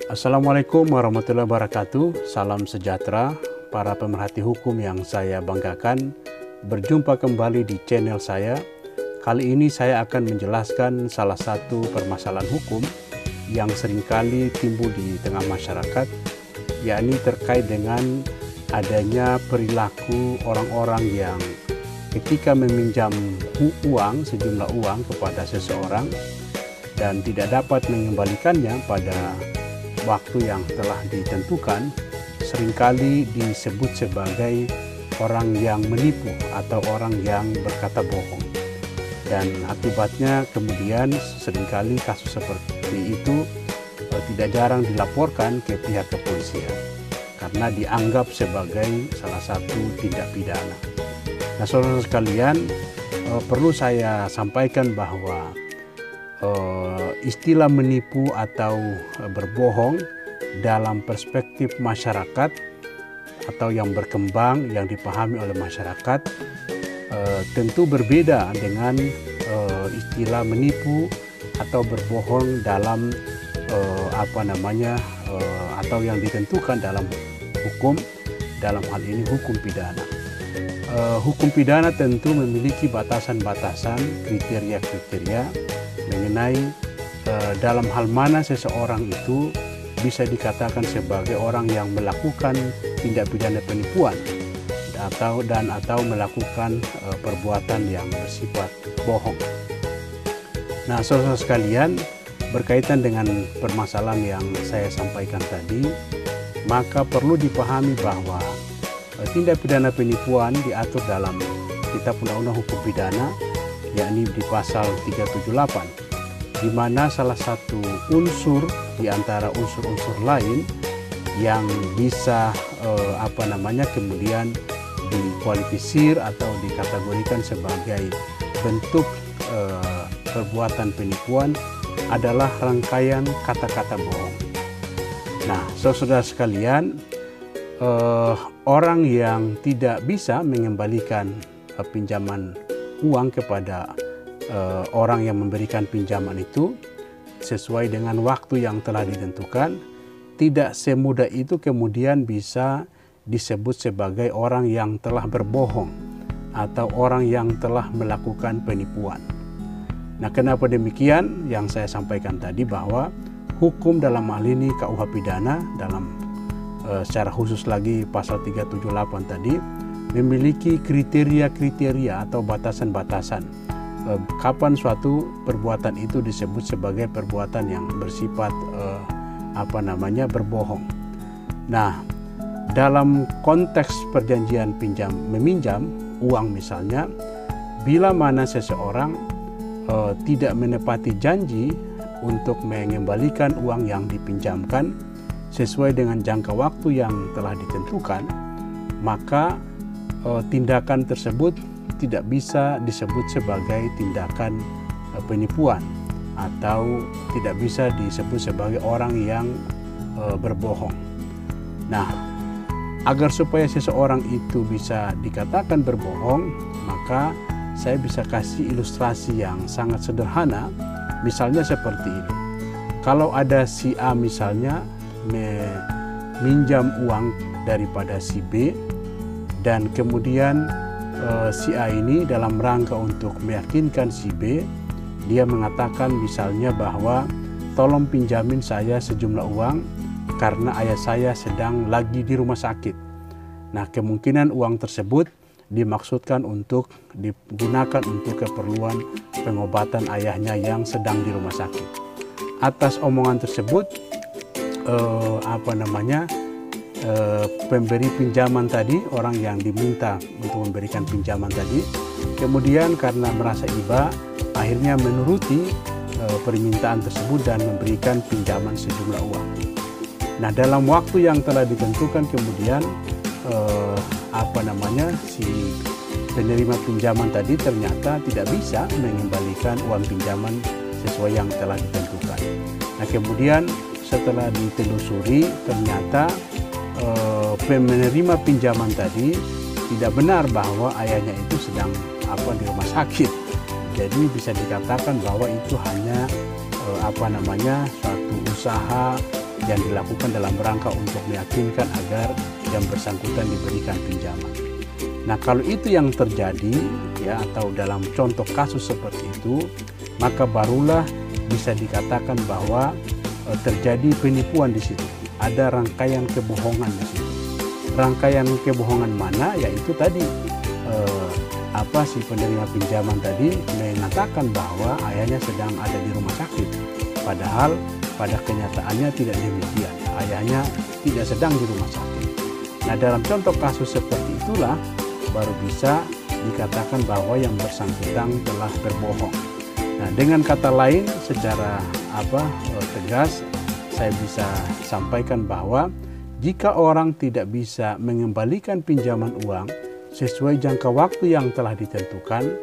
Assalamualaikum warahmatullahi wabarakatuh. Salam sejahtera para pemerhati hukum yang saya banggakan. Berjumpa kembali di channel saya. Kali ini saya akan menjelaskan salah satu permasalahan hukum yang seringkali timbul di tengah masyarakat, yakni terkait dengan adanya perilaku orang-orang yang ketika meminjam uang, sejumlah uang kepada seseorang dan tidak dapat mengembalikannya pada waktu yang telah ditentukan, seringkali disebut sebagai orang yang menipu atau orang yang berkata bohong. Dan akibatnya kemudian seringkali kasus seperti itu tidak jarang dilaporkan ke pihak kepolisian karena dianggap sebagai salah satu tindak pidana. Nah, saudara sekalian, perlu saya sampaikan bahwa istilah menipu atau berbohong dalam perspektif masyarakat atau yang berkembang, yang dipahami oleh masyarakat, tentu berbeda dengan istilah menipu atau berbohong dalam atau yang ditentukan dalam hukum, dalam hal ini hukum pidana. Hukum pidana tentu memiliki batasan-batasan, kriteria-kriteria mengenai dalam hal mana seseorang itu bisa dikatakan sebagai orang yang melakukan tindak pidana penipuan atau melakukan perbuatan yang bersifat bohong. Nah, saudara sekalian, berkaitan dengan permasalahan yang saya sampaikan tadi, maka perlu dipahami bahwa tindak pidana penipuan diatur dalam Kitab Undang-Undang Hukum Pidana, yakni di pasal 378, di mana salah satu unsur di antara unsur-unsur lain yang bisa kemudian dikualifikasi atau dikategorikan sebagai bentuk perbuatan penipuan adalah rangkaian kata-kata bohong. Nah, saudara sekalian, orang yang tidak bisa mengembalikan pinjaman uang kepada orang yang memberikan pinjaman itu sesuai dengan waktu yang telah ditentukan, tidak semudah itu kemudian bisa disebut sebagai orang yang telah berbohong atau orang yang telah melakukan penipuan. Nah, kenapa demikian? Yang saya sampaikan tadi bahwa hukum dalam hal ini KUH pidana dalam secara khusus lagi pasal 378 tadi memiliki kriteria-kriteria atau batasan-batasan kapan suatu perbuatan itu disebut sebagai perbuatan yang bersifat berbohong. Nah, dalam konteks perjanjian meminjam uang misalnya, bila mana seseorang tidak menepati janji untuk mengembalikan uang yang dipinjamkan sesuai dengan jangka waktu yang telah ditentukan, maka tindakan tersebut tidak bisa disebut sebagai tindakan penipuan atau tidak bisa disebut sebagai orang yang berbohong. Nah, agar supaya seseorang itu bisa dikatakan berbohong, maka saya bisa kasih ilustrasi yang sangat sederhana. Misalnya seperti ini. Kalau ada si A misalnya meminjam uang daripada si B, dan kemudian si A ini dalam rangka untuk meyakinkan si B, dia mengatakan misalnya bahwa tolong pinjamin saya sejumlah uang karena ayah saya sedang lagi di rumah sakit. Nah, kemungkinan uang tersebut dimaksudkan untuk digunakan untuk keperluan pengobatan ayahnya yang sedang di rumah sakit. Atas omongan tersebut, pemberi pinjaman tadi, orang yang diminta untuk memberikan pinjaman tadi, kemudian karena merasa iba, akhirnya menuruti permintaan tersebut dan memberikan pinjaman sejumlah uang. Nah, dalam waktu yang telah ditentukan kemudian si penerima pinjaman tadi ternyata tidak bisa mengembalikan uang pinjaman sesuai yang telah ditentukan. Nah, kemudian setelah ditelusuri ternyata penerima pinjaman tadi tidak benar bahwa ayahnya itu sedang di rumah sakit. Jadi bisa dikatakan bahwa itu hanya suatu usaha yang dilakukan dalam rangka untuk meyakinkan agar yang bersangkutan diberikan pinjaman. Nah, kalau itu yang terjadi ya, atau dalam contoh kasus seperti itu, maka barulah bisa dikatakan bahwa terjadi penipuan di situ. Ada rangkaian kebohongan di situ. Rangkaian kebohongan mana? Yaitu tadi si penerima pinjaman tadi mengatakan bahwa ayahnya sedang ada di rumah sakit, padahal pada kenyataannya tidak demikian. Ayahnya tidak sedang di rumah sakit. Nah, dalam contoh kasus seperti itulah baru bisa dikatakan bahwa yang bersangkutan telah berbohong. Nah, dengan kata lain, secara tegas saya bisa sampaikan bahwa jika orang tidak bisa mengembalikan pinjaman uang sesuai jangka waktu yang telah ditentukan,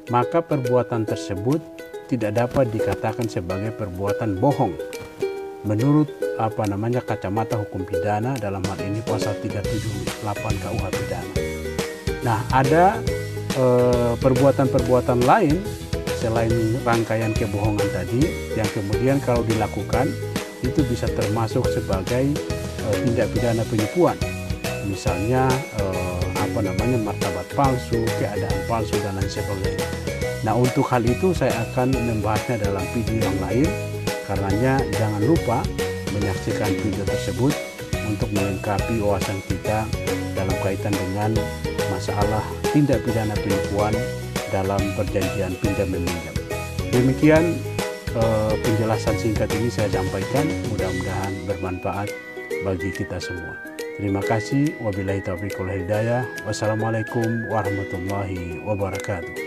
maka perbuatan tersebut tidak dapat dikatakan sebagai perbuatan bohong menurut kacamata hukum pidana, dalam hal ini pasal 378 KUH pidana. Nah, ada perbuatan-perbuatan lain selain rangkaian kebohongan tadi yang kemudian kalau dilakukan itu bisa termasuk sebagai tindak pidana penipuan. Misalnya martabat palsu, keadaan palsu, dan lain sebagainya. Nah, untuk hal itu saya akan membahasnya dalam video yang lain. Karenanya jangan lupa menyaksikan video tersebut untuk melengkapi wawasan kita dalam kaitan dengan masalah tindak pidana penipuan dalam perjanjian pinjam meminjam. Demikian penjelasan singkat ini saya sampaikan, mudah-mudahan bermanfaat bagi kita semua. Terima kasih. Wabillahi taufiq wal hidayah. Wassalamualaikum warahmatullahi wabarakatuh.